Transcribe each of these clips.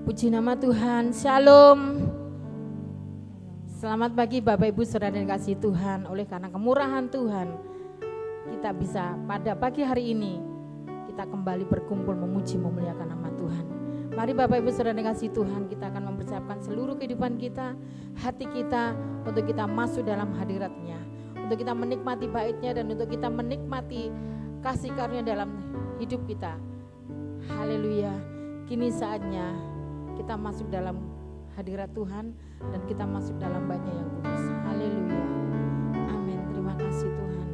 Puji nama Tuhan, Shalom. Selamat pagi Bapak Ibu Saudara yang kasih Tuhan. Oleh karena kemurahan Tuhan, kita bisa pada pagi hari ini kita kembali berkumpul memuji memuliakan nama Tuhan. Mari Bapak Ibu Saudara yang kasih Tuhan, kita akan mempersiapkan seluruh kehidupan kita, hati kita untuk kita masuk dalam hadirat-Nya, untuk kita menikmati bait-Nya dan untuk kita menikmati kasih karunia dalam hidup kita. Haleluya. Kini saatnya kita masuk dalam hadirat Tuhan dan kita masuk dalam bait-Nya yang kudus. Haleluya. Amin. Terima kasih Tuhan.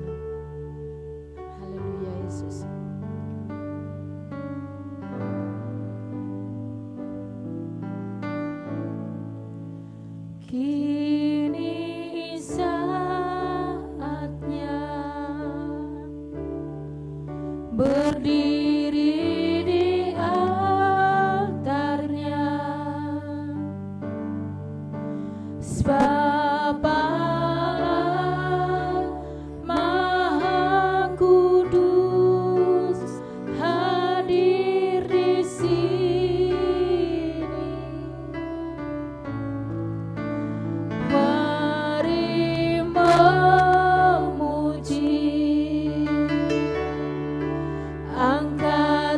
Haleluya Yesus. Kini saatnya berdiri di altarnya, sebab Allah Maha Kudus hadir di sini. Mari memuji, angkat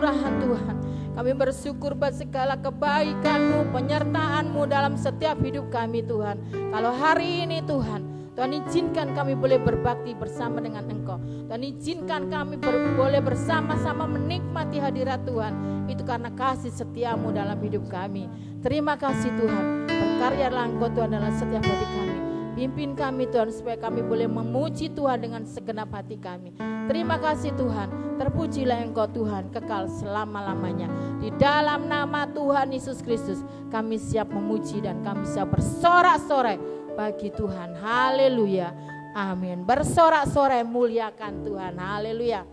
kemurahan Tuhan. Kami bersyukur buat segala kebaikan-Mu, penyertaan-Mu dalam setiap hidup kami Tuhan. Kalau hari ini Tuhan, Tuhan izinkan kami boleh berbakti bersama dengan Engkau. Tuhan izinkan kami boleh bersama-sama menikmati hadirat Tuhan. Itu karena kasih setia-Mu dalam hidup kami. Terima kasih Tuhan. Berkaryalah Engkau Tuhan dalam setiap hati kami. Pimpin kami Tuhan supaya kami boleh memuji Tuhan dengan segenap hati kami. Terima kasih Tuhan. Terpujilah Engkau Tuhan kekal selama-lamanya. Di dalam nama Tuhan Yesus Kristus kami siap memuji dan kami siap bersorak-sorai bagi Tuhan. Haleluya. Amin. Bersorak-sorai muliakan Tuhan. Haleluya.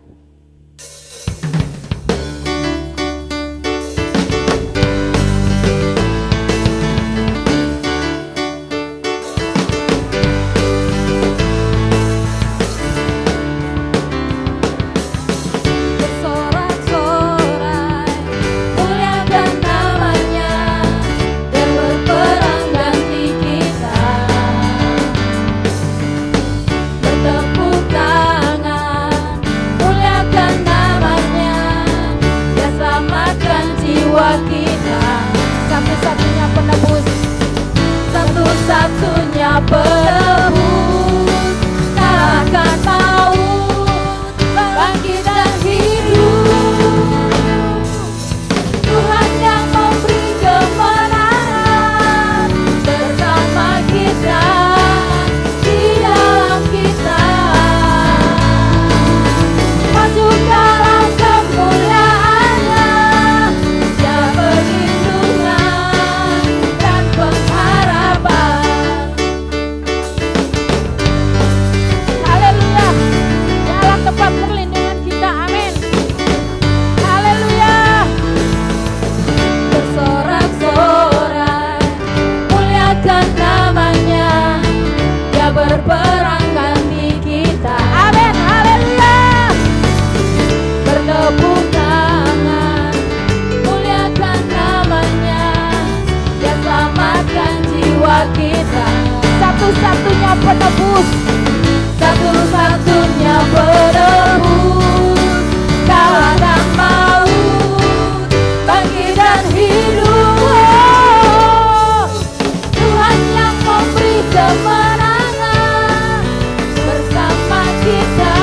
Satu-satunya penebus, kalahkan maut, bangkit dan hidup. Tuhan yang memberi kemenangan bersama kita, di dalam kita. Masuk dalam kemuliaan-Nya, Dia perlindungan dan pengharapan. Tempat perlindungan kita, amin. Haleluya. Bersorak-sorai, muliakan namanya, Dia berperang ganti kita, amin. Haleluya. Bertepuk tangan, muliakan namanya, Dia selamatkan jiwa kita. Satu-satunya penebus, satu-satunya penebus, kalahkan maut, bangkit dan hidup. Tuhan yang memberi kemenangan bersama kita,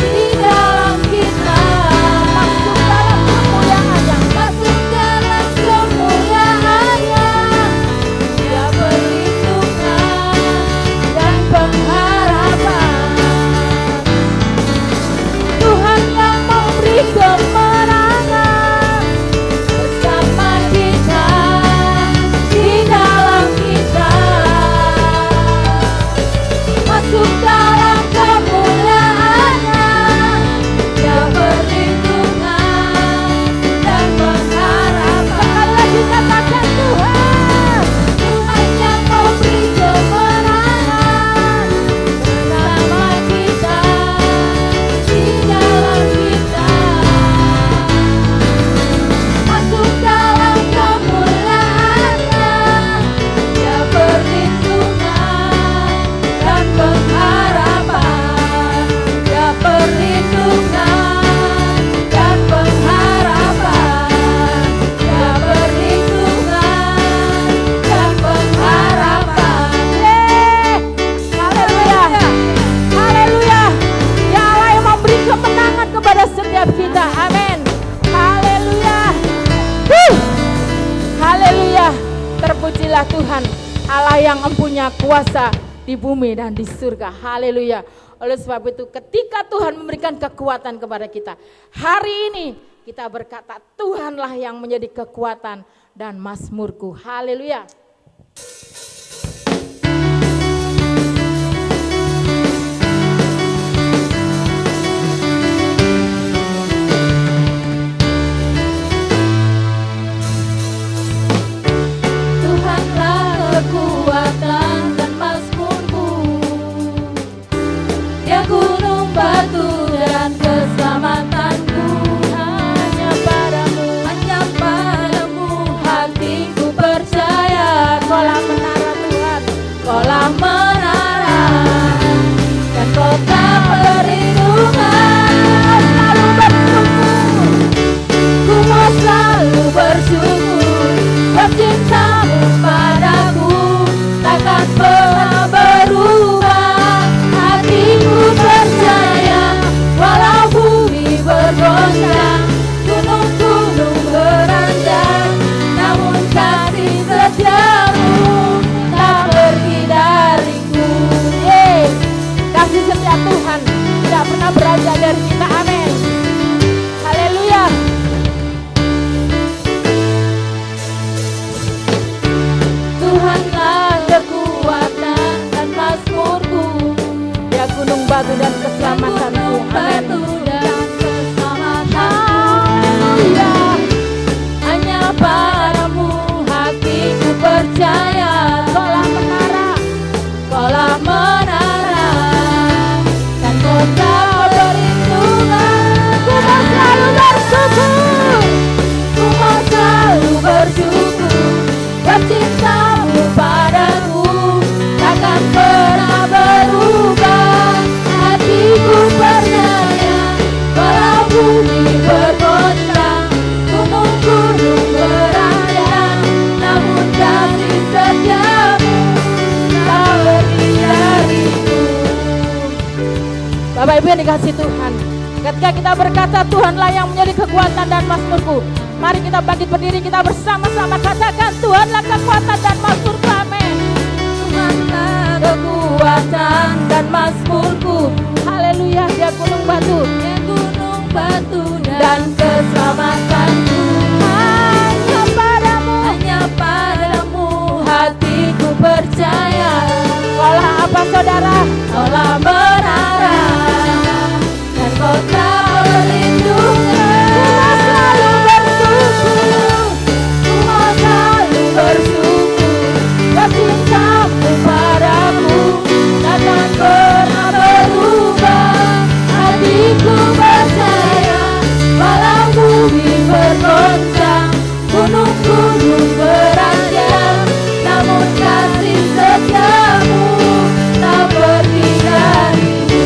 di dalam kita. Masuk dalam kemuliaan-Nya, masuk dalam kemuliaan-Nya, Dia perlindungan dan Ketahuilah Tuhan, Allah yang mempunyai kuasa di bumi dan di surga. Haleluya. Oleh sebab itu ketika Tuhan memberikan kekuatan kepada kita, hari ini kita berkata Tuhanlah yang menjadi kekuatan dan mazmurku. Haleluya. Batu dan keselamatanku, amin. Haleluya. Hanya padamu hatiku percaya. Kaulah menara, kaulah menara, dan kota perlindungan. Ku mau selalu bersyukur, ku mau selalu bersyukur. Cintamu padaku takkan pernah berubah. Hatiku percaya, walau bumi bergoncang, gunung-gunung berayang, namun kasih setiamu tak pergi dariku. Bapak Ibu yang dikasihi Tuhan, ketika kita berkata Tuhanlah yang menjadi kekuatan dan mazmurku, mari kita bangkit berdiri, kita bersama-sama katakan Tuhanlah kekuatan dan mazmurku, amin. Tuhanlah kekuatan dan mazmurku, haleluya. Dia gunung batu, dia gunung batu dan keselamatanku. Hanya padamu hatiku percaya. Kaulah apa saudara? Kaulah menara dan kota perlindungan. Cintamu padaku takkan pernah berubah. Hatiku percaya, walau bumi bergoncang, gunung-gunung beranjak, namun kasih setiamu tak pergi dariku.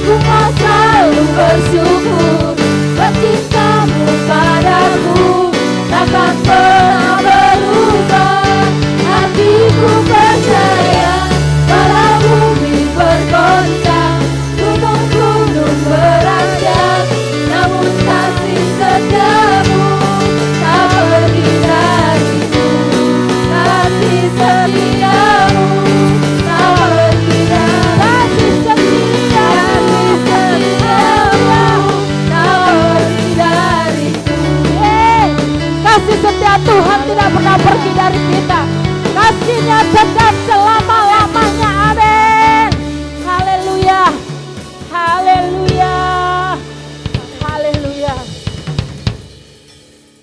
Ku mau selalu bersyukur, cintamu padaku takkan pernah berubah. Hatiku percaya, walau bumi bergoncang, gunung-gunung beranjak, namun kasih setiamu tak pergi dariku. Kasih setiamu tak pergi dariku. Kasih setiamu tak pergi dariku. Kasih setia Tuhan tidak pernah pergi dari kita. Kasih-Nya tetap selama-lamanya, amin. Haleluya, haleluya, haleluya.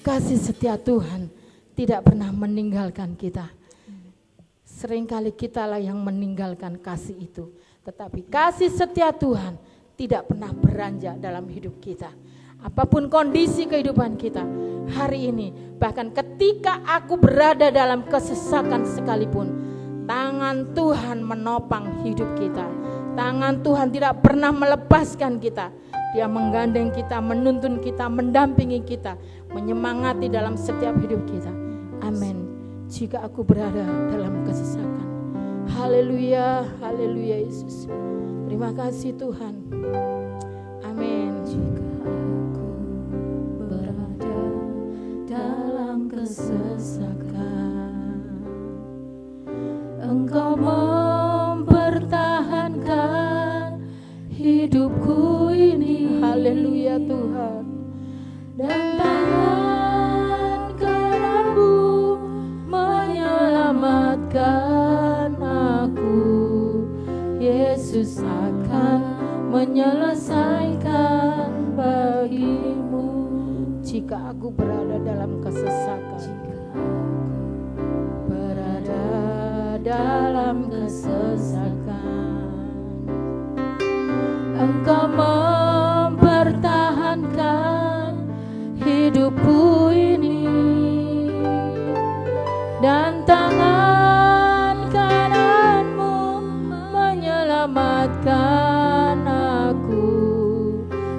Kasih setia Tuhan tidak pernah meninggalkan kita. Seringkali kitalah yang meninggalkan kasih itu, tetapi kasih setia Tuhan tidak pernah beranjak dalam hidup kita. Apapun kondisi kehidupan kita hari ini, bahkan ketika aku berada dalam kesesakan sekalipun, tangan Tuhan menopang hidup kita. Tangan Tuhan tidak pernah melepaskan kita. Dia menggandeng kita, menuntun kita, mendampingi kita, menyemangati dalam setiap hidup kita. Amin. Jika aku berada dalam kesesakan. Haleluya, haleluya Yesus. Terima kasih Tuhan. Amin. Jika dalam kesesakan, jika aku berada dalam kesesakan, berada dalam kesesakan, Engkau mempertahankan hidupku ini, dan tangan kananmu menyelamatkan aku.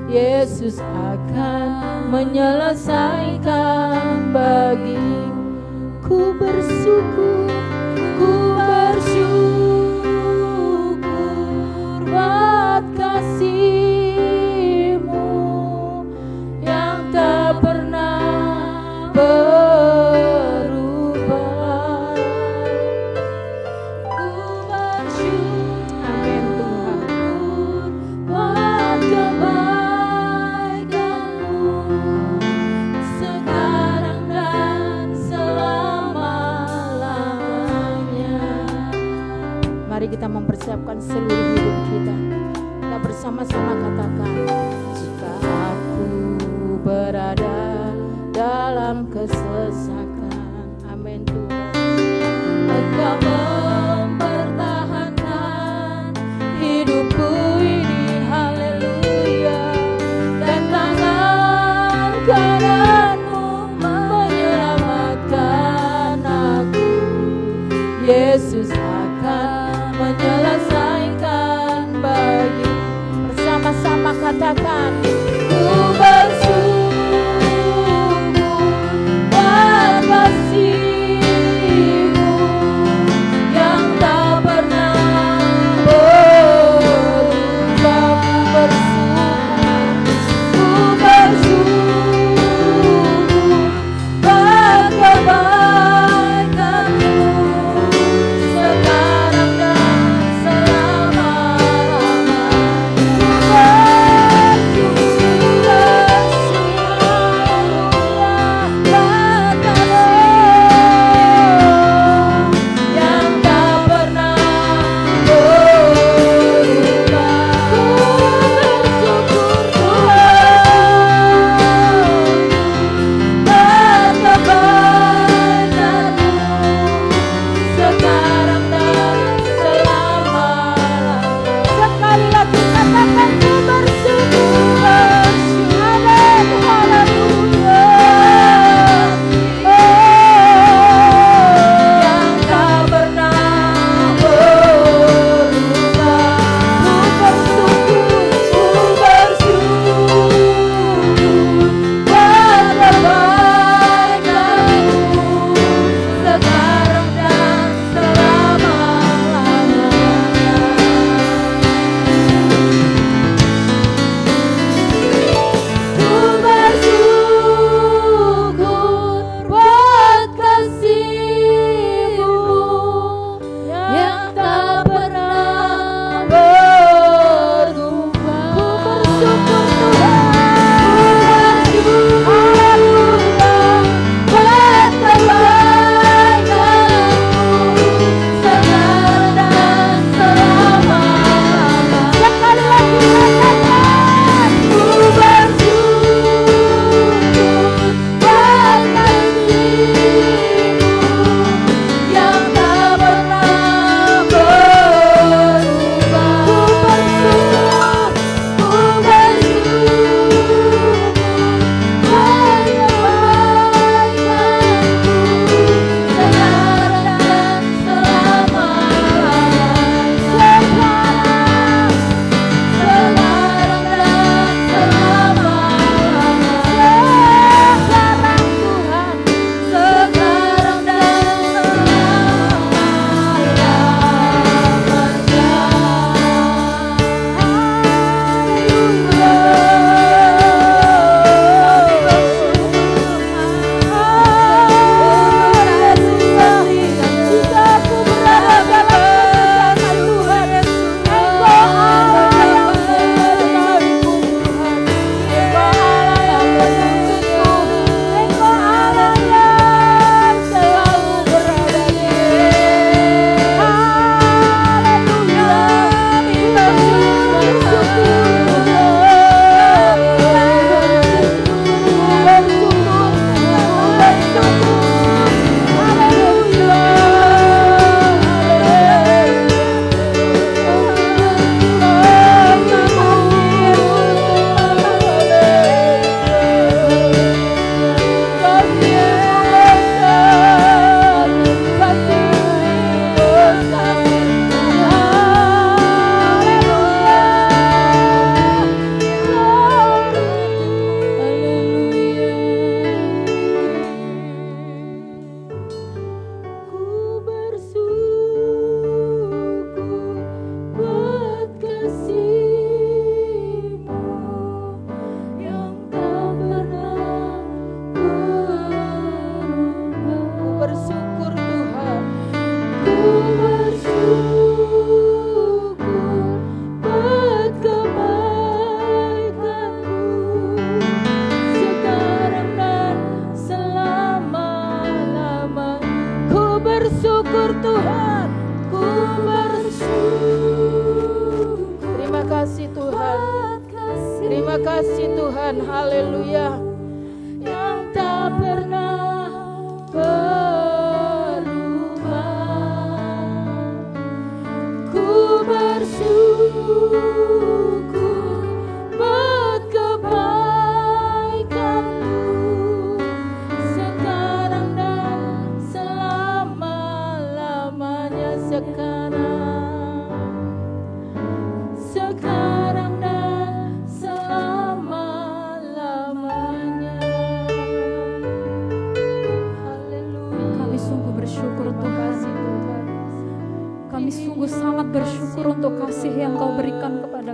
Yesus akan menyelesaikan bagiku. Bersyukur, ku bersyukur buat kasih-Mu yang tak pernah berubah. Ku bersyukur, amin Tuhan, buat kebaikan-Mu sekarang dan selama-lamanya. Mari kita mempersiapkan seluruh hidup kita. Kita bersama-sama katakan, jika aku berada dalam kesesakan, amin Tuhan, Engkau mempertahankan hidupku ini, haleluya, dan tangan kananmu menyelamatkan aku. Yesus akan menyelesaikan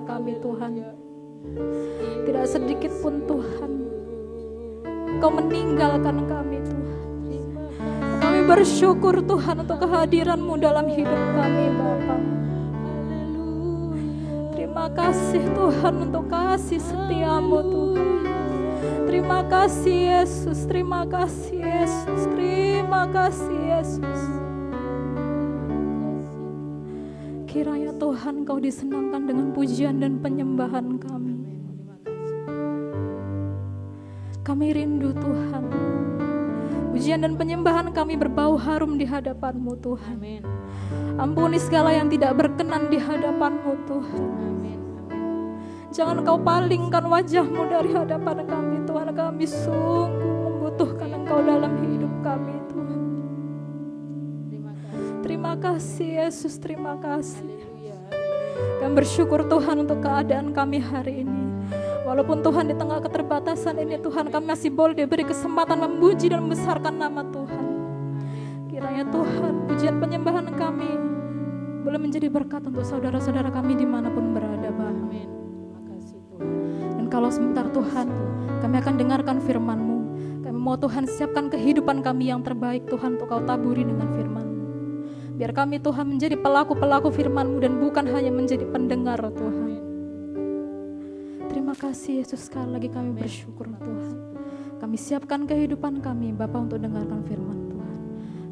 kami Tuhan. Tidak sedikit pun Tuhan Engkau meninggalkan kami Tuhan. Kami bersyukur Tuhan untuk kehadiran-Mu dalam hidup kami Bapa. Terima kasih Tuhan untuk kasih setia-Mu Tuhan. Terima kasih Yesus, terima kasih Yesus, terima kasih Yesus. Kiranya Tuhan Kau disenangkan dengan pujian dan penyembahan kami. Kami rindu Tuhan. Pujian dan penyembahan kami berbau harum di hadapan-Mu Tuhan. Ampuni segala yang tidak berkenan di hadapan-Mu Tuhan. Jangan Kau palingkan wajah-Mu dari hadapan kami Tuhan. Kami sungguh membutuhkan Engkau dalam hidup kami Tuhan. Terima kasih Yesus, terima kasih. Kami bersyukur Tuhan untuk keadaan kami hari ini. Walaupun Tuhan di tengah keterbatasan ini Tuhan, kami masih boleh diberi kesempatan memuji dan membesarkan nama Tuhan. Kiranya Tuhan pujian penyembahan kami boleh menjadi berkat untuk saudara-saudara kami dimanapun berada Bapa. Dan kalau sebentar Tuhan, kami akan dengarkan firman-Mu. Kami mau Tuhan siapkan kehidupan kami yang terbaik Tuhan untuk Kau taburi dengan firman-Mu. Biar kami Tuhan menjadi pelaku-pelaku firman-Mu dan bukan hanya menjadi pendengar Tuhan. Terima kasih Yesus, sekali lagi kami bersyukur Tuhan. Kami siapkan kehidupan kami Bapa untuk dengarkan firman Tuhan.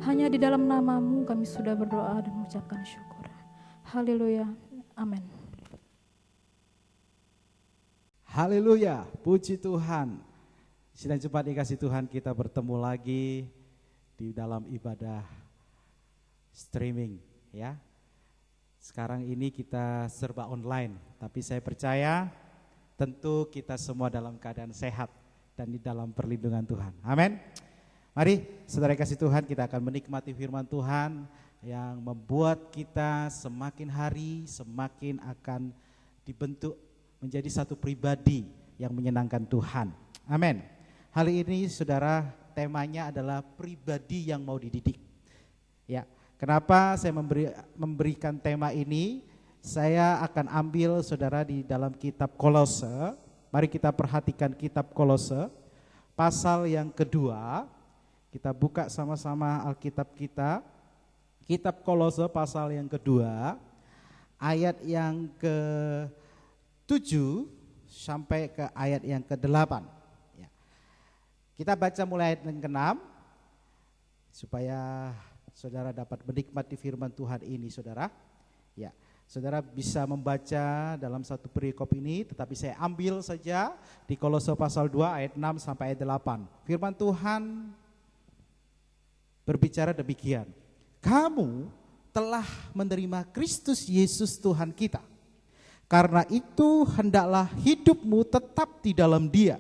Hanya di dalam nama-Mu kami sudah berdoa dan mengucapkan syukur. Haleluya, amin. Haleluya, puji Tuhan. Sidang cepat dikasih Tuhan, kita bertemu lagi di dalam ibadah streaming ya. Sekarang ini kita serba online, tapi saya percaya tentu kita semua dalam keadaan sehat dan di dalam perlindungan Tuhan. Amin. Mari saudara kasih Tuhan, kita akan menikmati firman Tuhan yang membuat kita semakin hari semakin akan dibentuk menjadi satu pribadi yang menyenangkan Tuhan. Amin. Hari ini saudara, temanya adalah pribadi yang mau dididik. Ya. Kenapa saya memberikan tema ini? Saya akan ambil saudara di dalam kitab Kolose. Mari kita perhatikan kitab Kolose pasal yang kedua. Kita buka sama-sama Alkitab kita. Kitab Kolose pasal yang kedua, ayat yang ke-7 sampai ke ayat yang ke-8. Ya. Kita baca mulai ayat yang ke-6 supaya saudara dapat menikmati firman Tuhan ini saudara. Ya, saudara bisa membaca dalam satu perikop ini, tetapi saya ambil saja di Kolose pasal 2 ayat 6 sampai ayat 8. Firman Tuhan berbicara demikian. Kamu telah menerima Kristus Yesus Tuhan kita. Karena itu hendaklah hidupmu tetap di dalam Dia.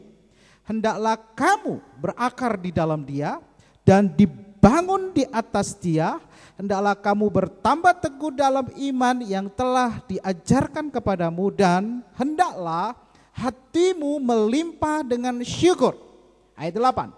Hendaklah kamu berakar di dalam Dia dan dibangun di atas Dia. Hendaklah kamu bertambah teguh dalam iman yang telah diajarkan kepadamu dan hendaklah hatimu melimpah dengan syukur. Ayat 8.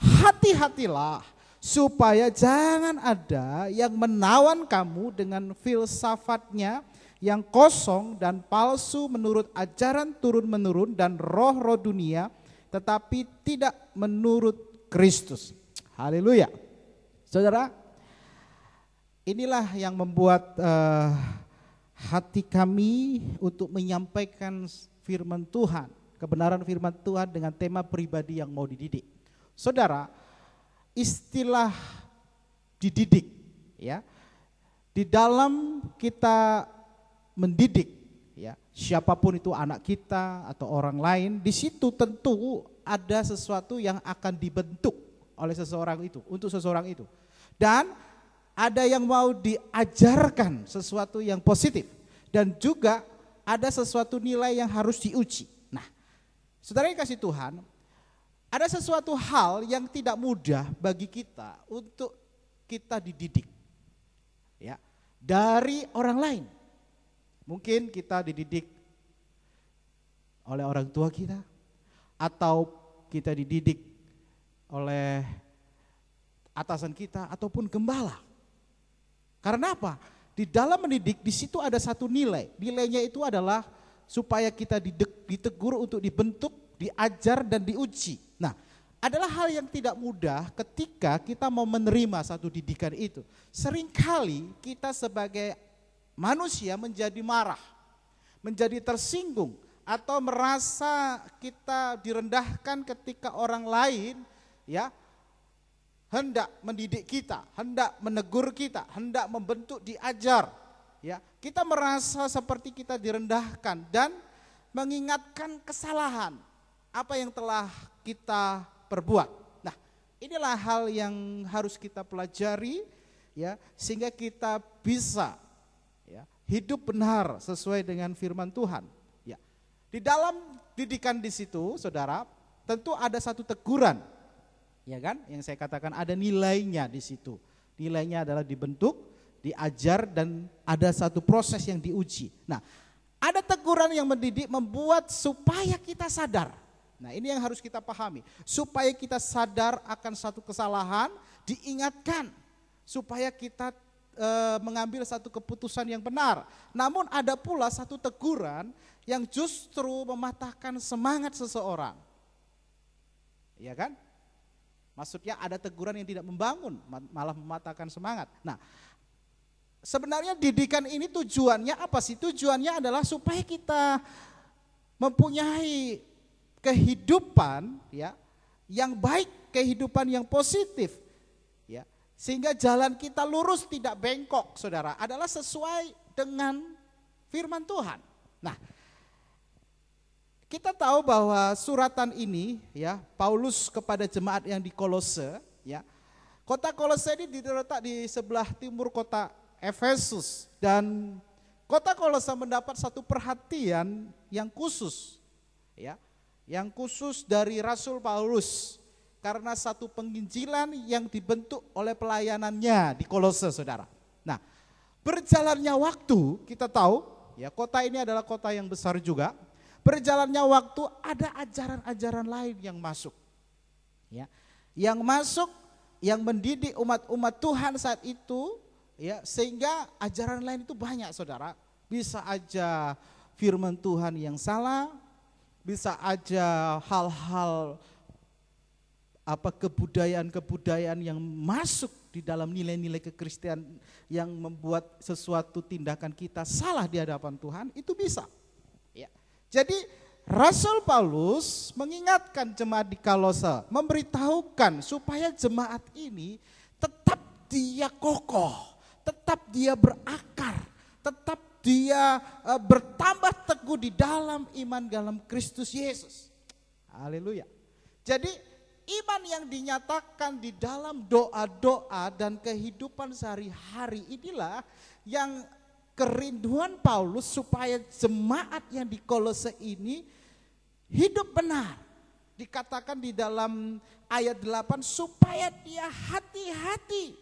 Hati-hatilah supaya jangan ada yang menawan kamu dengan filsafatnya yang kosong dan palsu menurut ajaran turun-menurun dan roh-roh dunia, tetapi tidak menurut Kristus. Haleluya. Saudara, inilah yang membuat hati kami untuk menyampaikan firman Tuhan, kebenaran firman Tuhan dengan tema pribadi yang mau dididik. Saudara, istilah dididik ya, di dalam kita mendidik ya, siapapun itu anak kita atau orang lain, di situ tentu ada sesuatu yang akan dibentuk oleh seseorang itu, untuk seseorang itu. Dan ada yang mau diajarkan sesuatu yang positif, dan juga ada sesuatu nilai yang harus diuji. Nah, saudara yang kasih Tuhan, ada sesuatu hal yang tidak mudah bagi kita untuk kita dididik ya, dari orang lain. Mungkin kita dididik oleh orang tua kita, atau kita dididik oleh atasan kita ataupun gembala. Karena apa? Di dalam mendidik, di situ ada satu nilai. Nilainya itu adalah supaya kita ditegur untuk dibentuk, diajar dan diuji. Nah, adalah hal yang tidak mudah ketika kita mau menerima satu didikan itu. Seringkali kita sebagai manusia menjadi marah, menjadi tersinggung, atau merasa kita direndahkan ketika orang lain ya hendak mendidik kita, hendak menegur kita, hendak membentuk, diajar. Ya, kita merasa seperti kita direndahkan dan mengingatkan kesalahan apa yang telah kita perbuat. Nah, inilah hal yang harus kita pelajari ya, sehingga kita bisa ya, hidup benar sesuai dengan firman Tuhan. Ya. Di dalam didikan di situ, Saudara, tentu ada satu teguran. Ya kan? Yang saya katakan ada nilainya di situ. Nilainya adalah dibentuk, diajar, dan ada satu proses yang diuji. Nah, ada teguran yang mendidik membuat supaya kita sadar. Nah, ini yang harus kita pahami. Supaya kita sadar akan satu kesalahan, diingatkan. Supaya kita mengambil satu keputusan yang benar. Namun ada pula satu teguran yang justru mematahkan semangat seseorang. Iya kan? Maksudnya ada teguran yang tidak membangun, malah mematahkan semangat. Nah, sebenarnya didikan ini tujuannya apa sih? Tujuannya adalah supaya kita mempunyai kehidupan ya yang baik, kehidupan yang positif ya. Sehingga jalan kita lurus, tidak bengkok, Saudara, adalah sesuai dengan firman Tuhan. Nah, kita tahu bahwa suratan ini ya Paulus kepada jemaat yang di Kolose ya. Kota Kolose ini terletak di sebelah timur kota Efesus, dan kota Kolose mendapat satu perhatian yang khusus ya, yang khusus dari Rasul Paulus karena satu penginjilan yang dibentuk oleh pelayanannya di Kolose, Saudara. Nah, berjalannya waktu kita tahu ya kota ini adalah kota yang besar juga. Berjalannya waktu ada ajaran-ajaran lain yang masuk. Ya. Yang masuk, yang mendidik umat-umat Tuhan saat itu, ya, sehingga ajaran lain itu banyak, Saudara. Bisa aja firman Tuhan yang salah, bisa aja hal-hal kebudayaan-kebudayaan yang masuk di dalam nilai-nilai kekristenan yang membuat sesuatu tindakan kita salah di hadapan Tuhan, itu bisa. Jadi Rasul Paulus mengingatkan jemaat di Kolose, memberitahukan supaya jemaat ini tetap dia kokoh, tetap dia berakar, tetap dia bertambah teguh di dalam iman dalam Kristus Yesus. Haleluya. Jadi iman yang dinyatakan di dalam doa-doa dan kehidupan sehari-hari inilah yang kerinduan Paulus supaya jemaat yang di Kolose ini hidup benar. Dikatakan di dalam ayat 8 supaya dia hati-hati.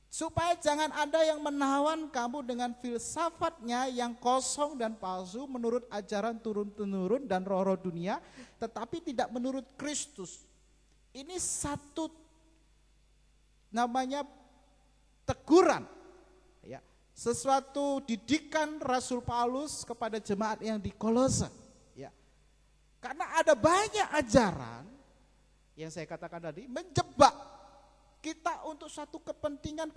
Supaya jangan ada yang menawan kamu dengan filsafatnya yang kosong dan palsu menurut ajaran turun-temurun dan roh-roh dunia, tetapi tidak menurut Kristus. Ini satu namanya teguran. Sesuatu didikan Rasul Paulus kepada jemaat yang di Kolose ya. Karena ada banyak ajaran yang saya katakan tadi menjebak kita untuk satu kepentingan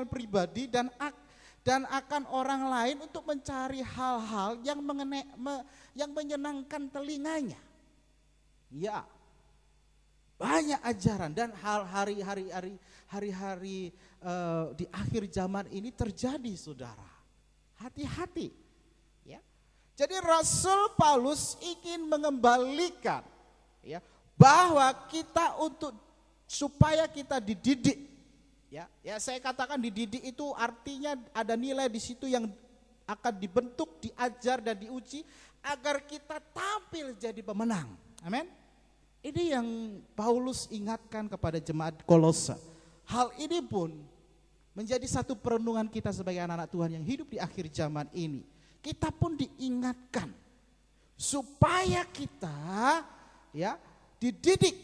pribadi dan akan orang lain untuk mencari hal-hal yang menyenangkan telinganya. Ya. Banyak ajaran dan hal hari-hari di akhir zaman ini terjadi, Saudara. Hati-hati. Ya. Jadi Rasul Paulus ingin mengembalikan ya bahwa kita supaya kita dididik. Ya, saya katakan dididik itu artinya ada nilai di situ yang akan dibentuk, diajar dan diuji agar kita tampil jadi pemenang. Amin. Ini yang Paulus ingatkan kepada jemaat Kolose. Hal ini pun menjadi satu perenungan kita sebagai anak-anak Tuhan yang hidup di akhir zaman ini. Kita pun diingatkan supaya kita ya dididik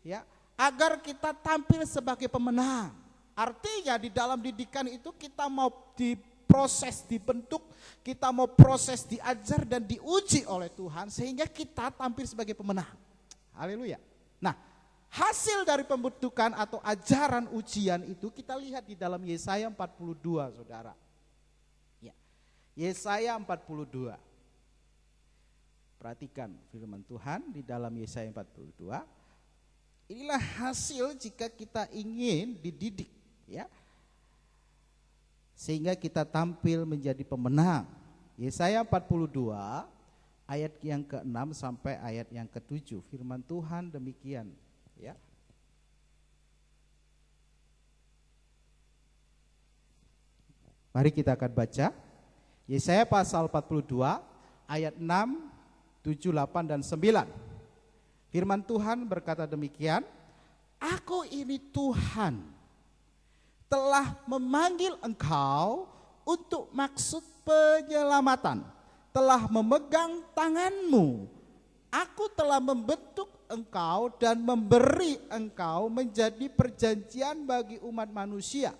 ya agar kita tampil sebagai pemenang. Artinya di dalam didikan itu kita mau proses dibentuk, kita mau proses diajar dan diuji oleh Tuhan sehingga kita tampil sebagai pemenang. Haleluya. Nah, hasil dari pembentukan atau ajaran ujian itu kita lihat di dalam Yesaya 42, saudara. Ya. Yesaya 42. Perhatikan firman Tuhan di dalam Yesaya 42. Inilah hasil jika kita ingin dididik, ya. Sehingga kita tampil menjadi pemenang. Yesaya 42 ayat yang ke-6 sampai ayat yang ke-7. Firman Tuhan demikian, ya. Mari kita akan baca Yesaya pasal 42 ayat 6, 7, 8 dan 9. Firman Tuhan berkata demikian, Aku ini Tuhan, telah memanggil engkau untuk maksud penyelamatan, telah memegang tanganmu. Aku telah membentuk engkau dan memberi engkau menjadi perjanjian bagi umat manusia,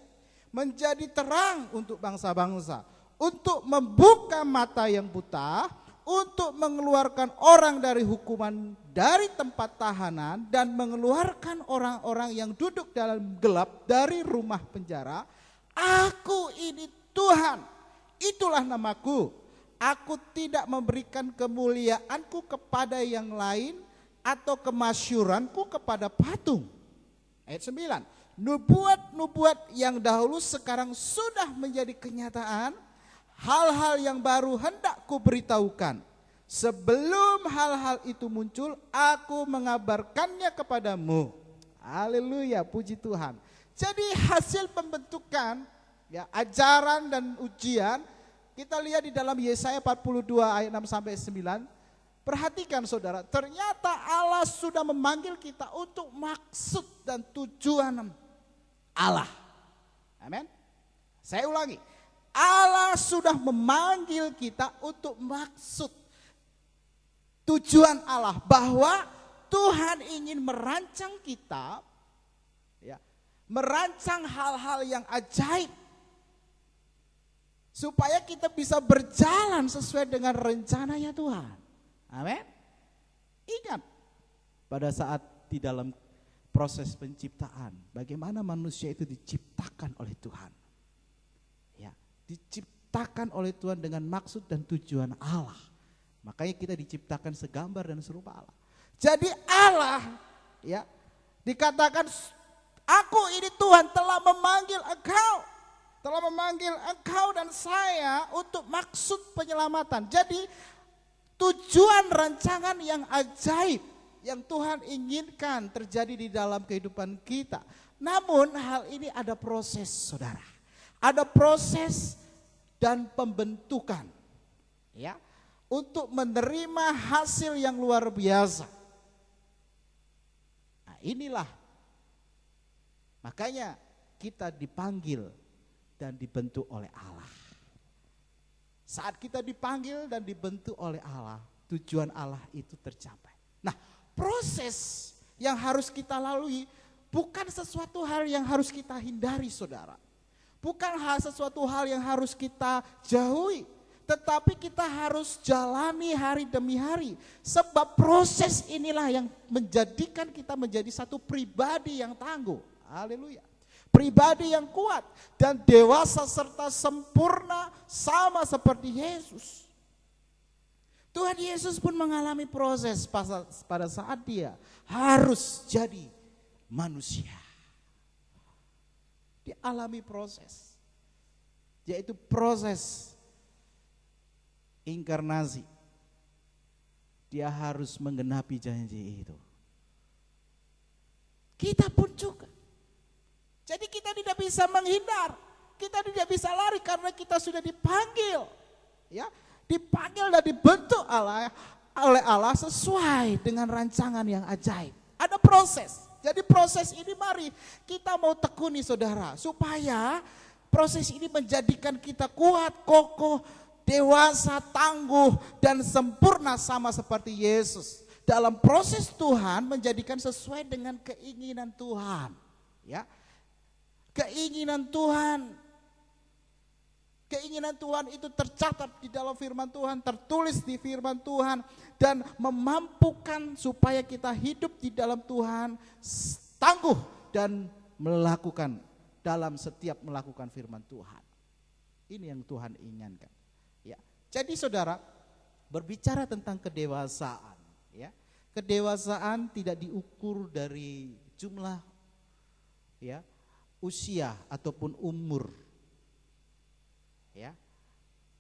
menjadi terang untuk bangsa-bangsa, untuk membuka mata yang buta, untuk mengeluarkan orang dari hukuman dari tempat tahanan dan mengeluarkan orang-orang yang duduk dalam gelap dari rumah penjara. Aku ini Tuhan, itulah namaku. Aku tidak memberikan kemuliaanku kepada yang lain atau kemasyuranku kepada patung. Ayat 9, nubuat-nubuat yang dahulu sekarang sudah menjadi kenyataan, hal-hal yang baru hendak kuberitahukan. Sebelum hal-hal itu muncul, aku mengabarkannya kepadamu. Haleluya, puji Tuhan. Jadi hasil pembentukan, ya, ajaran dan ujian, kita lihat di dalam Yesaya 42 ayat 6 sampai 9. Perhatikan saudara, ternyata Allah sudah memanggil kita untuk maksud dan tujuan Allah. Amin. Saya ulangi. Allah sudah memanggil kita untuk maksud tujuan Allah, bahwa Tuhan ingin merancang kita, ya, merancang hal-hal yang ajaib supaya kita bisa berjalan sesuai dengan rencananya Tuhan. Amin. Ingat pada saat di dalam proses penciptaan, bagaimana manusia itu diciptakan oleh Tuhan. Diciptakan oleh Tuhan dengan maksud dan tujuan Allah. Makanya kita diciptakan segambar dan serupa Allah. Jadi Allah, ya, dikatakan, aku ini Tuhan telah memanggil engkau dan saya untuk maksud penyelamatan. Jadi tujuan rancangan yang ajaib yang Tuhan inginkan terjadi di dalam kehidupan kita. Namun hal ini ada proses, saudara. Ada proses dan pembentukan, ya, untuk menerima hasil yang luar biasa. Nah, inilah makanya kita dipanggil dan dibentuk oleh Allah. Saat kita dipanggil dan dibentuk oleh Allah, tujuan Allah itu tercapai. Nah, proses yang harus kita lalui bukan sesuatu hal yang harus kita hindari, saudara. Bukan sesuatu hal yang harus kita jauhi, tetapi kita harus jalani hari demi hari. Sebab proses inilah yang menjadikan kita menjadi satu pribadi yang tangguh. Haleluya. Pribadi yang kuat dan dewasa serta sempurna sama seperti Yesus. Tuhan Yesus pun mengalami proses pada saat dia harus jadi manusia. Dialami proses, yaitu proses inkarnasi. Dia harus menggenapi janji itu. Kita pun juga. Jadi kita tidak bisa menghindar, kita tidak bisa lari karena kita sudah dipanggil, ya, dipanggil dan dibentuk oleh Allah sesuai dengan rancangan yang ajaib. Ada proses. Jadi proses ini mari kita mau tekuni, saudara, supaya proses ini menjadikan kita kuat, kokoh, dewasa, tangguh, dan sempurna sama seperti Yesus. Dalam proses Tuhan menjadikan sesuai dengan keinginan Tuhan. Ya, keinginan Tuhan Keinginan Tuhan itu tercatat di dalam firman Tuhan, tertulis di firman Tuhan, dan memampukan supaya kita hidup di dalam Tuhan, tangguh dan melakukan dalam setiap melakukan firman Tuhan. Ini yang Tuhan inginkan. Ya. Jadi saudara, berbicara tentang kedewasaan, ya. Kedewasaan tidak diukur dari jumlah, ya, usia ataupun umur. Ya,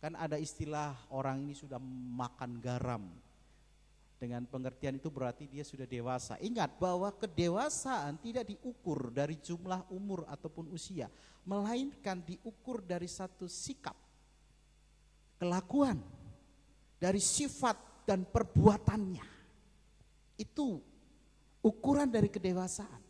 kan ada istilah orang ini sudah makan garam. Dengan pengertian itu berarti dia sudah dewasa. Ingat bahwa kedewasaan tidak diukur dari jumlah umur ataupun usia, melainkan diukur dari satu sikap, kelakuan, dari sifat dan perbuatannya. Itu ukuran dari kedewasaan.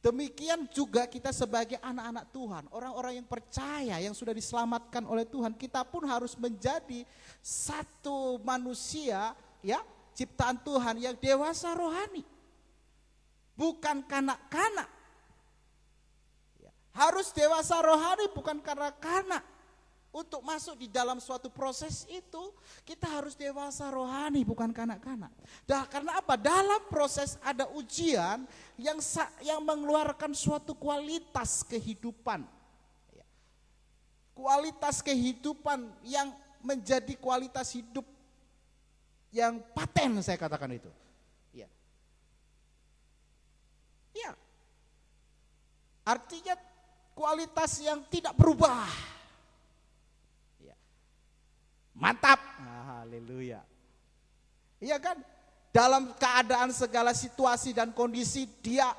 Demikian juga kita sebagai anak-anak Tuhan, orang-orang yang percaya, yang sudah diselamatkan oleh Tuhan, kita pun harus menjadi satu manusia, ya, ciptaan Tuhan yang dewasa rohani. Bukan kanak-kanak. Ya, harus dewasa rohani, bukan kanak-kanak. Untuk masuk di dalam suatu proses itu, kita harus dewasa rohani, bukan kanak-kanak. Karena apa? Dalam proses ada ujian yang mengeluarkan suatu kualitas kehidupan. Kualitas kehidupan yang menjadi kualitas hidup yang paten, saya katakan itu. Ya. Ya. Artinya kualitas yang tidak berubah. Mantap, haleluya. Iya kan? Dalam keadaan segala situasi dan kondisi dia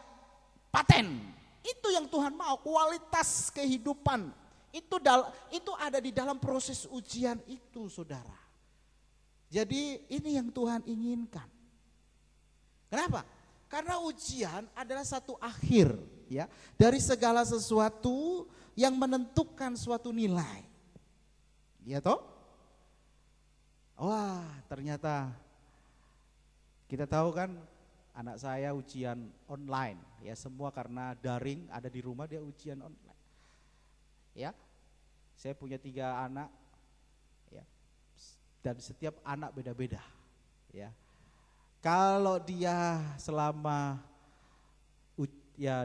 paten. Itu yang Tuhan mau, kualitas kehidupan. Itu ada di dalam proses ujian itu, saudara. Jadi ini yang Tuhan inginkan. Kenapa? Karena ujian adalah satu akhir, ya, dari segala sesuatu yang menentukan suatu nilai. Ya toh? Wah, ternyata kita tahu kan, anak saya ujian online, ya, semua karena daring, ada di rumah dia ujian online. Ya, saya punya 3 anak, ya, dan setiap anak beda-beda. Ya, kalau dia selama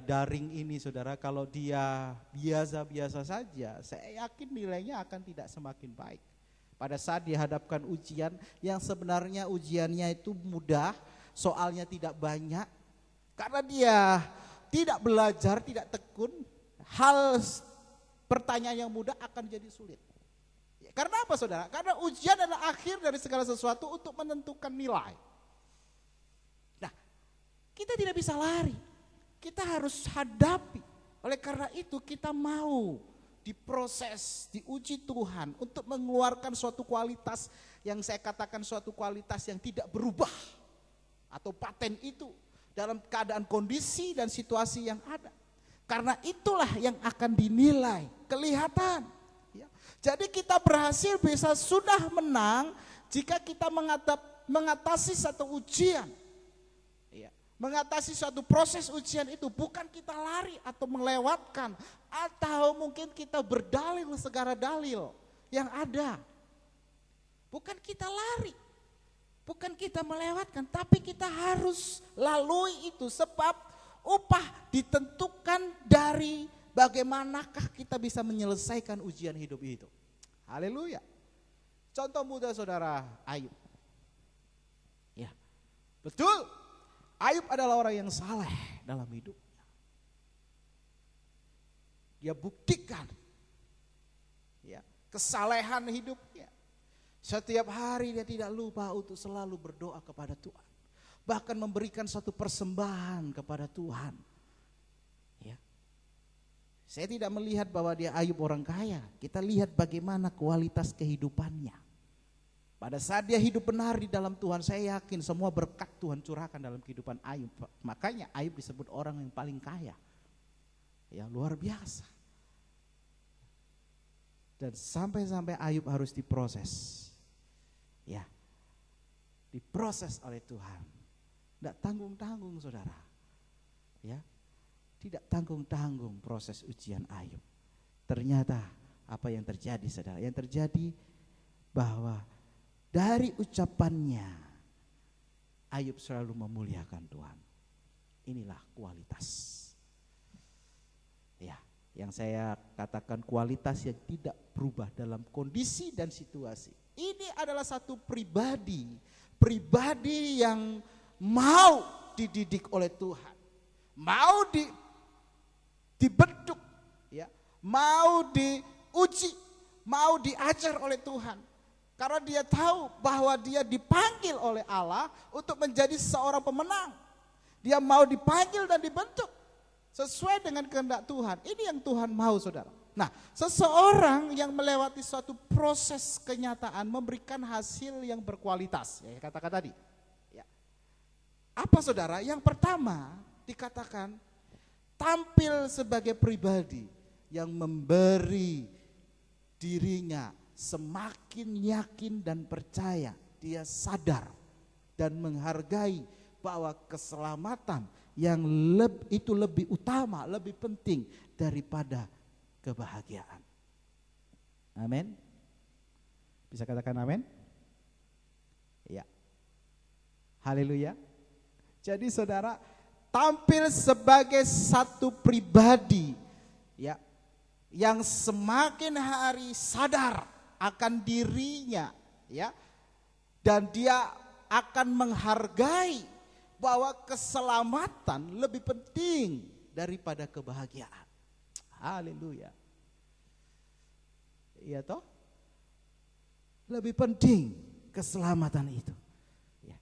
daring ini, saudara, kalau dia biasa-biasa saja, saya yakin nilainya akan tidak semakin baik. Pada saat dihadapkan ujian yang sebenarnya ujiannya itu mudah, soalnya tidak banyak, karena dia tidak belajar, tidak tekun, hal pertanyaan yang mudah akan jadi sulit. Karena apa, saudara? Karena ujian adalah akhir dari segala sesuatu untuk menentukan nilai. Nah, kita tidak bisa lari, kita harus hadapi. Oleh karena itu kita mau diproses, diuji Tuhan untuk mengeluarkan suatu kualitas yang saya katakan suatu kualitas yang tidak berubah atau paten itu dalam keadaan kondisi dan situasi yang ada. Karena itulah yang akan dinilai, kelihatan. Ya. Jadi kita berhasil bisa sudah menang jika kita mengatasi satu ujian. Ya. Mengatasi suatu proses ujian itu, bukan kita lari atau melewatkan, atau mungkin kita berdalil segala dalil yang ada. Bukan kita lari, bukan kita melewatkan, tapi kita harus lalui itu, sebab upah ditentukan dari bagaimanakah kita bisa menyelesaikan ujian hidup itu. Haleluya. Contoh mudah, saudara, Ayub. Ya, betul. Ayub adalah orang yang saleh dalam hidupnya. Dia buktikan, ya, kesalehan hidupnya. Setiap hari dia tidak lupa untuk selalu berdoa kepada Tuhan. Bahkan memberikan satu persembahan kepada Tuhan. Ya. Saya tidak melihat bahwa dia Ayub orang kaya. Kita lihat bagaimana kualitas kehidupannya. Pada saat dia hidup benar di dalam Tuhan, saya yakin semua berkat Tuhan curahkan dalam kehidupan Ayub. Makanya Ayub disebut orang yang paling kaya. Ya, luar biasa. Dan sampai-sampai Ayub harus diproses. Ya, diproses oleh Tuhan. Tidak tanggung-tanggung, saudara. Ya, tidak tanggung-tanggung proses ujian Ayub. Ternyata apa yang terjadi saudara? Yang terjadi bahwa dari ucapannya Ayub selalu memuliakan Tuhan. Inilah kualitas. Ya, yang saya katakan kualitas yang tidak berubah dalam kondisi dan situasi. Ini adalah satu pribadi yang mau dididik oleh Tuhan, mau dibentuk, ya, mau diuji, mau diajar oleh Tuhan. Karena dia tahu bahwa dia dipanggil oleh Allah untuk menjadi seorang pemenang. Dia mau dipanggil dan dibentuk sesuai dengan kehendak Tuhan. Ini yang Tuhan mau, saudara. Nah, seseorang yang melewati suatu proses kenyataan memberikan hasil yang berkualitas. Ya, katakan tadi. Ya. Apa saudara? Yang pertama dikatakan tampil sebagai pribadi yang memberi dirinya semakin yakin dan percaya. Dia sadar dan menghargai bahwa keselamatan yang itu lebih utama, lebih penting daripada kebahagiaan. Amin. Bisa katakan amin? Ya. Haleluya. Jadi saudara, tampil sebagai satu pribadi, ya, yang semakin hari sadar akan dirinya, ya, dan dia akan menghargai bahwa keselamatan lebih penting daripada kebahagiaan. Haleluya. Iya toh? Lebih penting keselamatan itu, ya,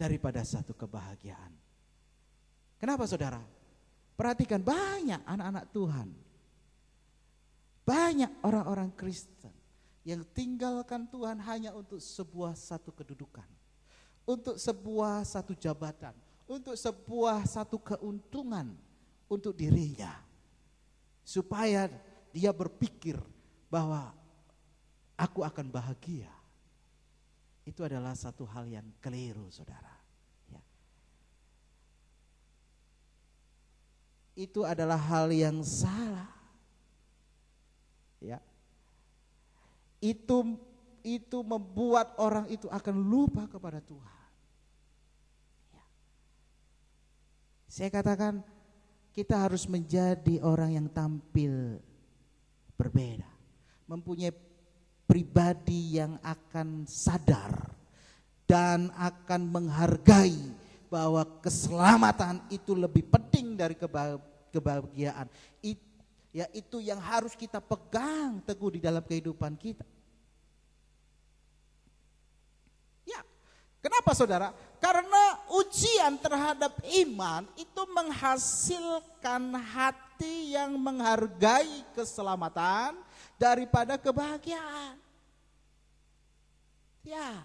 daripada satu kebahagiaan. Kenapa saudara? Perhatikan, banyak anak-anak Tuhan, banyak orang-orang Kristen yang tinggalkan Tuhan hanya untuk sebuah satu kedudukan, untuk sebuah satu jabatan, untuk sebuah satu keuntungan untuk dirinya, supaya dia berpikir bahwa aku akan bahagia. Itu adalah satu hal yang keliru, saudara. Ya. Itu adalah hal yang salah. Ya. Itu membuat orang itu akan lupa kepada Tuhan. Ya. Saya katakan, kita harus menjadi orang yang tampil berbeda, mempunyai pribadi yang akan sadar dan akan menghargai bahwa keselamatan itu lebih penting dari kebahagiaan. Itu yang harus kita pegang teguh di dalam kehidupan kita. Ya, kenapa saudara? Karena ujian terhadap iman itu menghasilkan hati yang menghargai keselamatan daripada kebahagiaan. Ya,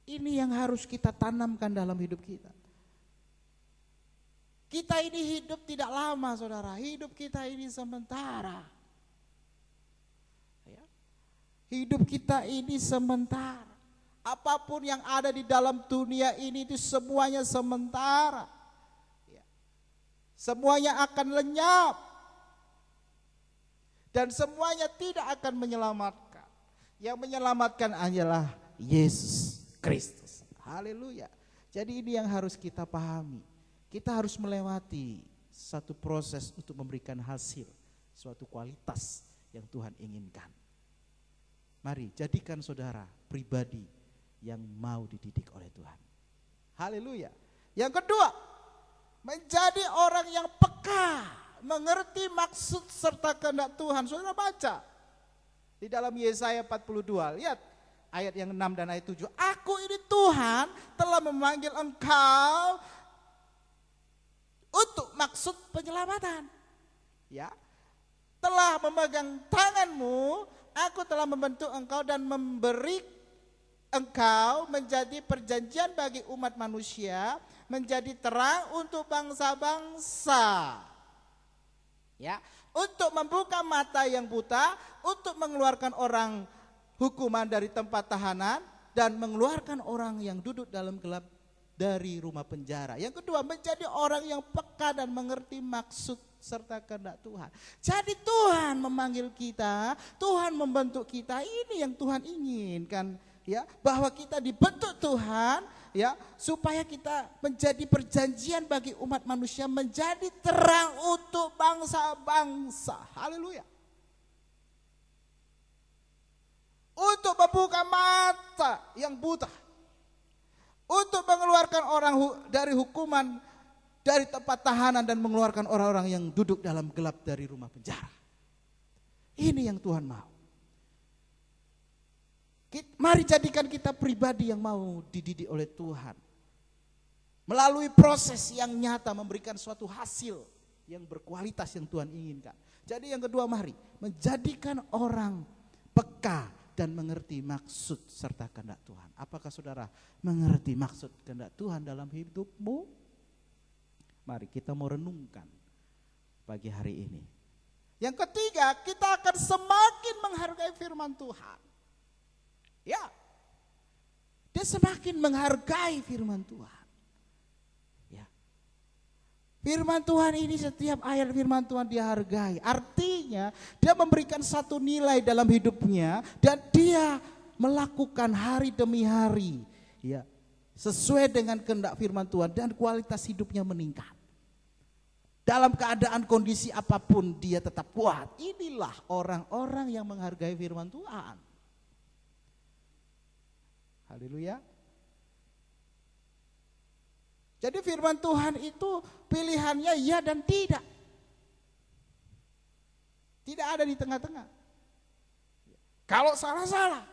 ini yang harus kita tanamkan dalam hidup kita. Kita ini hidup tidak lama, saudara. Hidup kita ini sementara. Ya. Hidup kita ini sementara. Apapun yang ada di dalam dunia ini itu semuanya sementara. Ya. Semuanya akan lenyap. Dan semuanya tidak akan menyelamatkan. Yang menyelamatkan adalah Yesus Kristus. Haleluya. Jadi ini yang harus kita pahami. Kita harus melewati satu proses untuk memberikan hasil, suatu kualitas yang Tuhan inginkan. Mari jadikan saudara pribadi yang mau dididik oleh Tuhan. Haleluya. Yang kedua, menjadi orang yang peka, mengerti maksud serta kehendak Tuhan. Saudara baca di dalam Yesaya 42, lihat ayat yang 6 dan ayat 7. Aku ini Tuhan telah memanggil engkau untuk maksud penyelamatan. Ya. Telah memegang tanganmu, aku telah membentuk engkau dan memberi engkau menjadi perjanjian bagi umat manusia, menjadi terang untuk bangsa-bangsa. Ya, untuk membuka mata yang buta, untuk mengeluarkan orang hukuman dari tempat tahanan dan mengeluarkan orang yang duduk dalam gelap dari rumah penjara. Yang kedua, menjadi orang yang peka dan mengerti maksud serta kehendak Tuhan. Jadi Tuhan memanggil kita, Tuhan membentuk kita, ini yang Tuhan inginkan, ya, bahwa kita dibentuk Tuhan, ya, supaya kita menjadi perjanjian bagi umat manusia, menjadi terang untuk bangsa-bangsa. Haleluya. Untuk membuka mata yang buta, untuk mengeluarkan orang dari hukuman, dari tempat tahanan, dan mengeluarkan orang-orang yang duduk dalam gelap dari rumah penjara. Ini yang Tuhan mau. Mari jadikan kita pribadi yang mau dididik oleh Tuhan, melalui proses yang nyata memberikan suatu hasil yang berkualitas yang Tuhan inginkan. Jadi yang kedua, mari menjadikan orang peka dan mengerti maksud serta kehendak Tuhan. Apakah saudara mengerti maksud kehendak Tuhan dalam hidupmu? Mari kita mau renungkan pagi hari ini. Yang ketiga, kita akan semakin menghargai firman Tuhan. Ya, dia semakin menghargai firman Tuhan. Ya, firman Tuhan ini, setiap ayat firman Tuhan dia hargai. Artinya dia memberikan satu nilai dalam hidupnya dan dia melakukan hari demi hari, ya, sesuai dengan kehendak firman Tuhan, dan kualitas hidupnya meningkat. Dalam keadaan kondisi apapun dia tetap kuat. Inilah orang-orang yang menghargai firman Tuhan. Haleluya. Jadi firman Tuhan itu pilihannya ya dan tidak. Tidak ada di tengah-tengah. Kalau salah.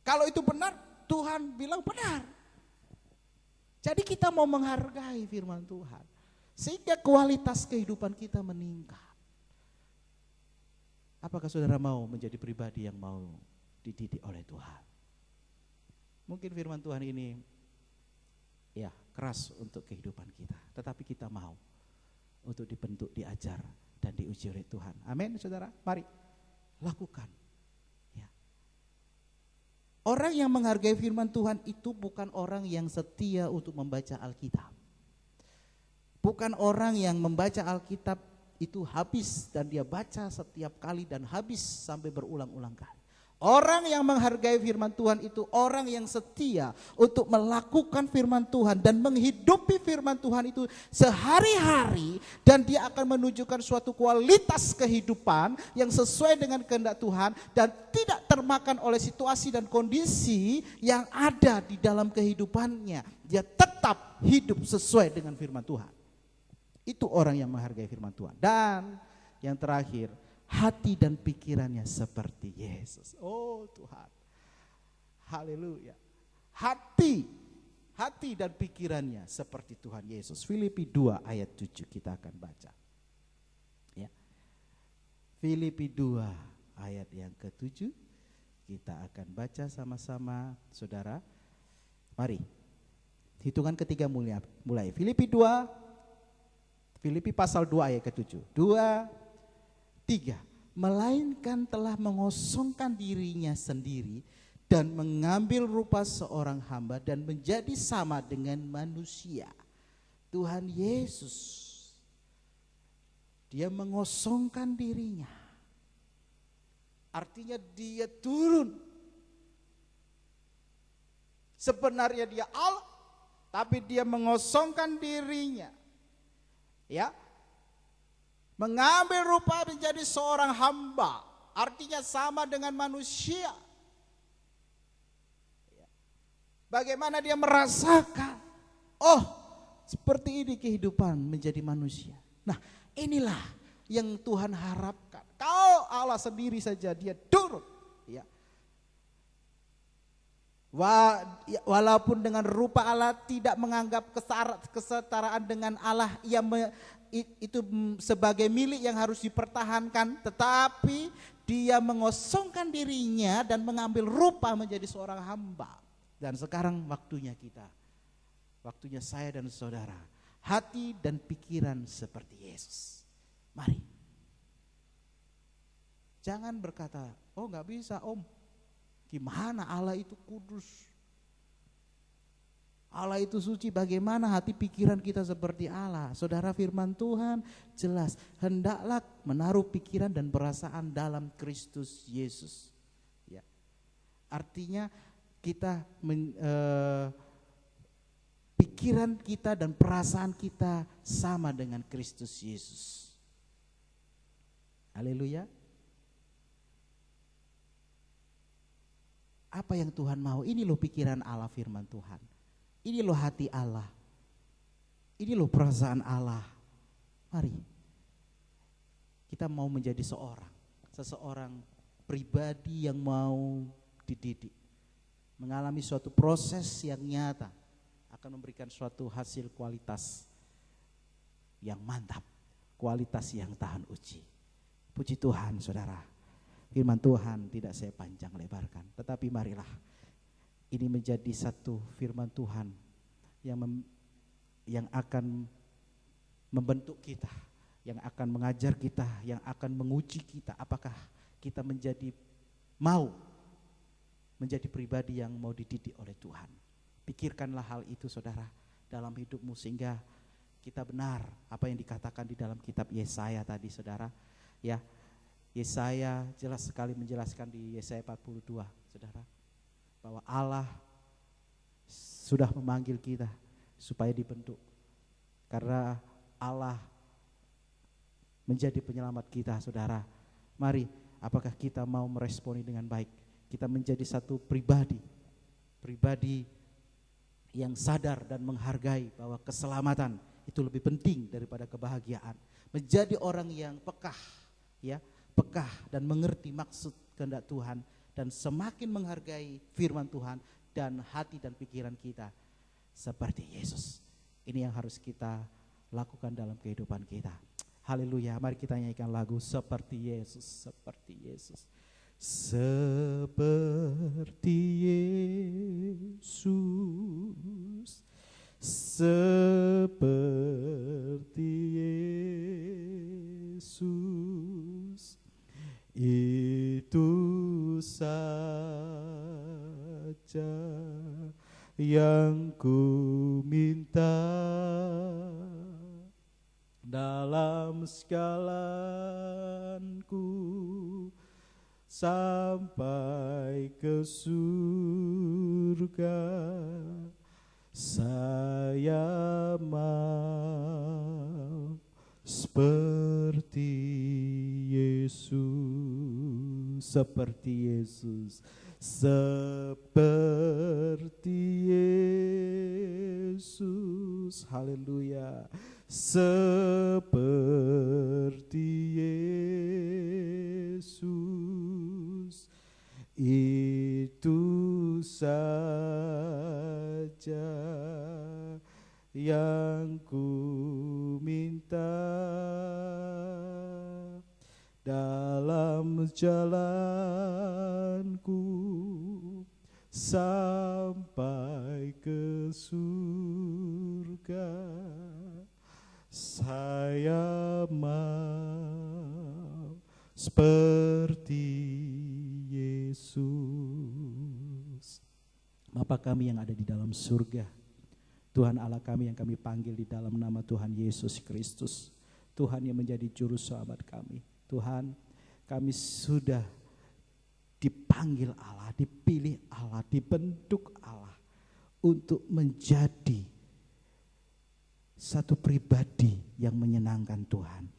Kalau itu benar, Tuhan bilang benar. Jadi kita mau menghargai firman Tuhan, sehingga kualitas kehidupan kita meningkat. Apakah saudara mau menjadi pribadi yang mau dididik oleh Tuhan? Mungkin firman Tuhan ini ya keras untuk kehidupan kita, tetapi kita mau untuk dibentuk, diajar, dan diuji oleh Tuhan. Amin, saudara. Mari lakukan. Ya. Orang yang menghargai firman Tuhan itu bukan orang yang setia untuk membaca Alkitab. Bukan orang yang membaca Alkitab itu habis dan dia baca setiap kali dan habis sampai berulang-ulang kali. Orang yang menghargai firman Tuhan itu orang yang setia untuk melakukan firman Tuhan dan menghidupi firman Tuhan itu sehari-hari, dan dia akan menunjukkan suatu kualitas kehidupan yang sesuai dengan kehendak Tuhan dan tidak termakan oleh situasi dan kondisi yang ada di dalam kehidupannya. Dia tetap hidup sesuai dengan firman Tuhan. Itu orang yang menghargai firman Tuhan. Dan yang terakhir, hati dan pikirannya seperti Yesus. Oh Tuhan, haleluya. Hati dan pikirannya seperti Tuhan Yesus. Filipi 2 ayat 7 kita akan baca. Ya. Filipi 2 ayat yang ke-7 kita akan baca sama-sama, saudara. Mari, hitungan ketiga mulai. Filipi pasal 2 ayat ke-7. 2, 3, melainkan telah mengosongkan dirinya sendiri dan mengambil rupa seorang hamba dan menjadi sama dengan manusia. Tuhan Yesus, dia mengosongkan dirinya. Artinya dia turun. Sebenarnya dia Allah, tapi dia mengosongkan dirinya. Ya, mengambil rupa menjadi seorang hamba, artinya sama dengan manusia. Bagaimana dia merasakan, oh seperti ini kehidupan menjadi manusia. Nah inilah yang Tuhan harapkan. Kau Allah sendiri saja dia turun. Ya. Walaupun dengan rupa Allah, tidak menganggap kesetaraan dengan Allah, itu sebagai milik yang harus dipertahankan, tetapi dia mengosongkan dirinya dan mengambil rupa menjadi seorang hamba. Dan sekarang waktunya kita, waktunya saya dan saudara, hati dan pikiran seperti Yesus. Mari, jangan berkata, oh gak bisa om, gimana Allah itu kudus, Allah itu suci, bagaimana hati pikiran kita seperti Allah? Saudara, firman Tuhan jelas, hendaklah menaruh pikiran dan perasaan dalam Kristus Yesus. Ya. Artinya kita pikiran kita dan perasaan kita sama dengan Kristus Yesus. Haleluya. Apa yang Tuhan mau? Ini loh pikiran Allah, firman Tuhan. Ini loh hati Allah. Ini loh perasaan Allah. Mari kita mau menjadi seseorang pribadi yang mau dididik, mengalami suatu proses yang nyata akan memberikan suatu hasil kualitas yang mantap, kualitas yang tahan uji. Puji Tuhan, saudara. Firman Tuhan tidak saya panjang lebarkan, tetapi marilah ini menjadi satu firman Tuhan yang akan membentuk kita, yang akan mengajar kita, yang akan menguji kita. Apakah kita mau menjadi pribadi yang mau dididik oleh Tuhan? Pikirkanlah hal itu, saudara, dalam hidupmu, sehingga kita benar apa yang dikatakan di dalam kitab Yesaya tadi, saudara. Ya, Yesaya jelas sekali menjelaskan di Yesaya 42, saudara, bahwa Allah sudah memanggil kita supaya dibentuk. Karena Allah menjadi penyelamat kita, saudara. Mari, apakah kita mau meresponi dengan baik? Kita menjadi satu pribadi yang sadar dan menghargai bahwa keselamatan itu lebih penting daripada kebahagiaan. Menjadi orang yang peka dan mengerti maksud kehendak Tuhan, dan semakin menghargai firman Tuhan dan hati dan pikiran kita seperti Yesus. Ini yang harus kita lakukan dalam kehidupan kita. Haleluya. Mari kita nyanyikan lagu Seperti Yesus, seperti Yesus. Seperti Yesus, seperti Yesus, itu saja yang ku minta dalam segalaku sampai ke surga. Saya mau seperti Yesus, seperti Yesus, seperti Yesus. Haleluya. Seperti Yesus, itu saja yang ku minta dalam jalanku sampai ke surga. Saya mau seperti Yesus. Bapa kami yang ada di dalam surga, Tuhan Allah kami yang kami panggil di dalam nama Tuhan Yesus Kristus, Tuhan yang menjadi juru selamat kami. Tuhan, kami sudah dipanggil Allah, dipilih Allah, dibentuk Allah untuk menjadi satu pribadi yang menyenangkan Tuhan,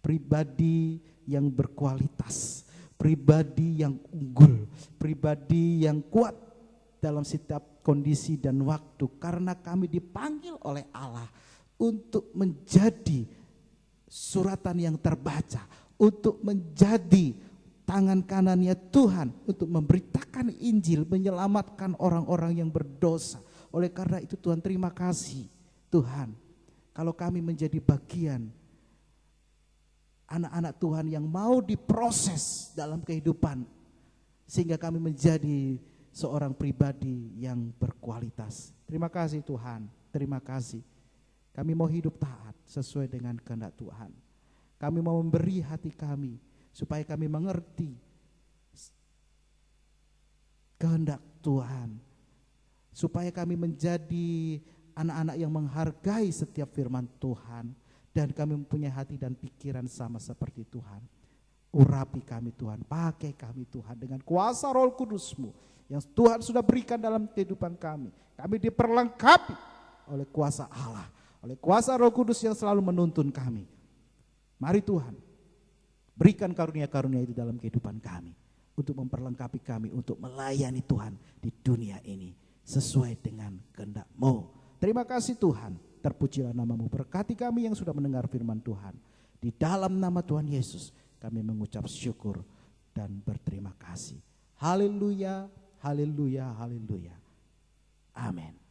pribadi yang berkualitas, pribadi yang unggul, pribadi yang kuat dalam setiap kondisi dan waktu, karena kami dipanggil oleh Allah untuk menjadi suratan yang terbaca, untuk menjadi tangan kanannya Tuhan, untuk memberitakan Injil, menyelamatkan orang-orang yang berdosa. Oleh karena itu Tuhan, terima kasih Tuhan, kalau kami menjadi bagian anak-anak Tuhan yang mau diproses dalam kehidupan, sehingga kami menjadi seorang pribadi yang berkualitas. Terima kasih Tuhan, terima kasih. Kami mau hidup taat sesuai dengan kehendak Tuhan. Kami mau memberi hati kami supaya kami mengerti kehendak Tuhan supaya kami menjadi anak-anak yang menghargai setiap firman Tuhan, dan kami mempunyai hati dan pikiran sama seperti Tuhan. Urapi kami Tuhan, pakai kami Tuhan dengan kuasa Roh Kudus-Mu yang Tuhan sudah berikan dalam kehidupan kami. Kami diperlengkapi oleh kuasa Allah, oleh kuasa Roh Kudus yang selalu menuntun kami. Mari Tuhan, berikan karunia-karunia itu dalam kehidupan kami, untuk memperlengkapi kami untuk melayani Tuhan di dunia ini sesuai dengan kehendak-Mu. Terima kasih Tuhan, terpujilah nama-Mu, berkati kami yang sudah mendengar firman Tuhan. Di dalam nama Tuhan Yesus kami mengucap syukur dan berterima kasih. Haleluya, haleluya, haleluya. Amin.